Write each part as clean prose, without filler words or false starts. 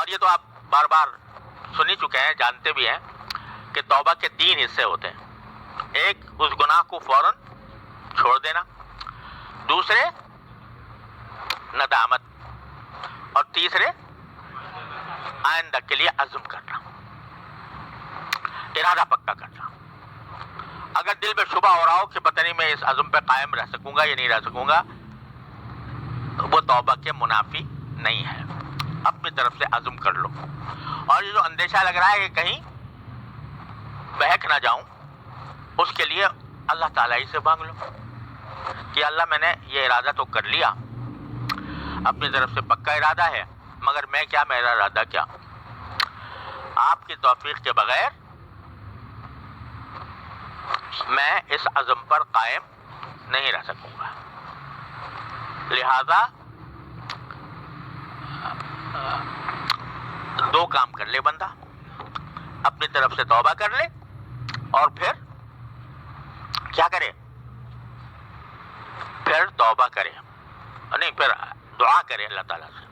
اور یہ تو آپ بار بار سن ہی چکے ہیں، جانتے بھی ہیں کہ توبہ کے 3 حصے ہوتے ہیں۔ ایک اس گناہ کو فوراً چھوڑ دینا، دوسرے ندامت، اور تیسرے آئندہ کے لیے عزم کرنا، ارادہ پکا کرنا۔ اگر دل میں شبہ ہو رہا ہو کہ پتہ نہیں میں اس عزم پہ قائم رہ سکوں گا یا نہیں رہ سکوں گا، وہ توبہ کے منافی نہیں ہے۔ اپنی طرف سے عزم کر لو، اور یہ جو اندیشہ لگ رہا ہے کہ کہیں بہک نہ جاؤں، اس کے لیے اللہ تعالیٰ ہی سے مانگ لو کہ اللہ میں نے یہ ارادہ تو کر لیا، اپنی طرف سے پکا ارادہ ہے، مگر میں کیا، میرا ارادہ کیا، آپ کی توفیق کے بغیر میں اس عزم پر قائم نہیں رہ سکوں گا۔ لہذا 2 کام کر لے بندہ، اپنی طرف سے توبہ کر لے، اور پھر کیا کرے، پھر توبہ کرے، نہیں پھر دعا کرے اللہ تعالیٰ سے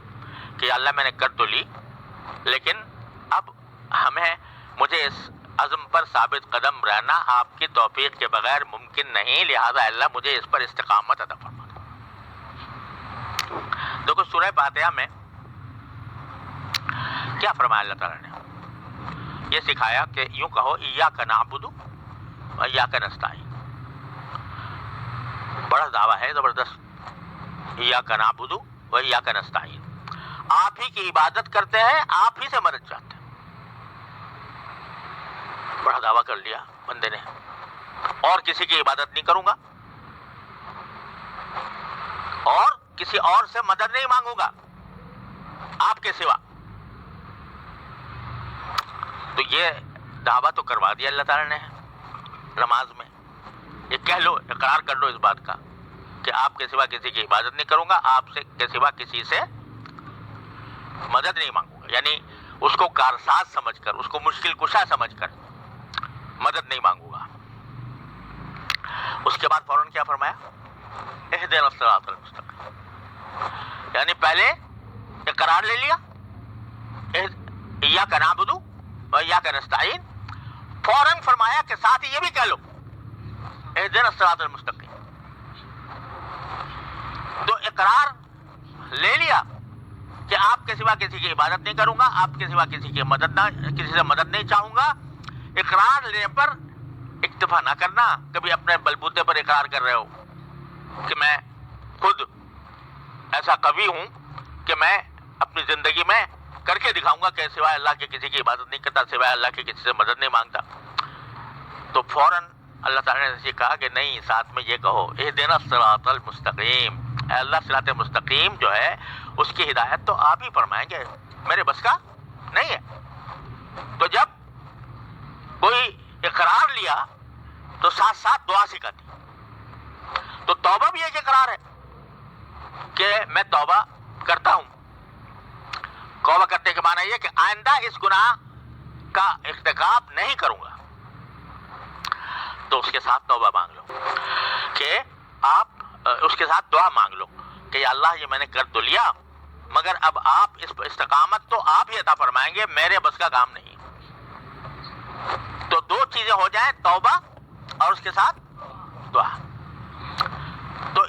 کہ اللہ میں نے کر تو لی، لیکن اب مجھے اس عزم پر ثابت قدم رہنا آپ کی توفیق کے بغیر ممکن نہیں، لہذا اللہ مجھے اس پر استقامت عطا فرما۔ دیکھو سورہ فاتحہ میں کیا فرمایا اللہ تعالیٰ نے، یہ سکھایا کہ یوں کہو ایاک نعبد و ایاک نستعین۔ بڑا دعویٰ ہے زبردست، ایاک نعبد و ایاک نستعین، آپ ہی کی عبادت کرتے ہیں، آپ ہی سے مدد چاہتے ہیں۔ بڑا دعویٰ کر لیا بندے نے، اور کسی کی عبادت نہیں کروں گا، اور کسی اور سے مدد نہیں مانگوں گا آپ کے سوا۔ تو یہ دعویٰ تو کروا دیا اللہ تعالیٰ نے نماز میں، یہ کہہ لو، اقرار کر لو اس بات کا کہ آپ کے سوا کسی کی عبادت نہیں کروں گا، آپ سے کے سوا کسی سے مدد نہیں مانگوں گا، یعنی اس کو کارساز سمجھ کر، اس کو مشکل کشا سمجھ کر مدد نہیں مانگوں گا۔ اس کے بعد فوراً کیا فرمایا، اہدنا الصراط المستقیم، یعنی پہلے اقرار لے لیا ایاک نعبد و ایاک نستعین، فوراً فرمایا کہ ساتھ ہی یہ بھی کہہ لو اہدنا الصراط المستقیم۔ تو اقرار لے لیا کہ آپ کے سوا کسی کی عبادت نہیں کروں گا، آپ کے سوا کسی سے مدد نہیں چاہوں گا۔ اقرار لینے پر اکتفا نہ کرنا، کبھی اپنے بلبوتے پر اقرار کر رہے ہو کہ میں خود ایسا قوی ہوں کہ میں اپنی زندگی میں کر کے دکھاؤں گا کہ سوائے اللہ کے کسی کی عبادت نہیں کرتا، سوائے اللہ کے کسی سے مدد نہیں مانگتا۔ تو فوراً اللہ تعالیٰ نے یہ کہا کہ نہیں، ساتھ میں یہ کہو اہدنا الصراط المستقیم، اے اللہ صراط مستقیم جو ہے اس کی ہدایت تو آپ ہی فرمائیں گے، میرے بس کا نہیں ہے۔ تو جب کوئی اقرار لیا تو ساتھ ساتھ دعا سکھاتی۔ تو توبہ بھی ایک اقرار ہے کہ میں توبہ کرتا ہوں۔ توبہ کرنے کے معنی یہ کہ آئندہ اس گناہ کا ارتکاب نہیں کروں گا۔ تو اس کے ساتھ توبہ مانگ لو کہ آپ اس کے ساتھ دعا مانگ لو کہ یا اللہ یہ میں نے کر تو لیا، مگر اب آپ اس استقامت تو آپ ہی عطا فرمائیں گے، میرے بس کا کام نہیں۔ تو 2 چیزیں ہو جائیں، توبہ اور اس کے ساتھ دعا۔ تو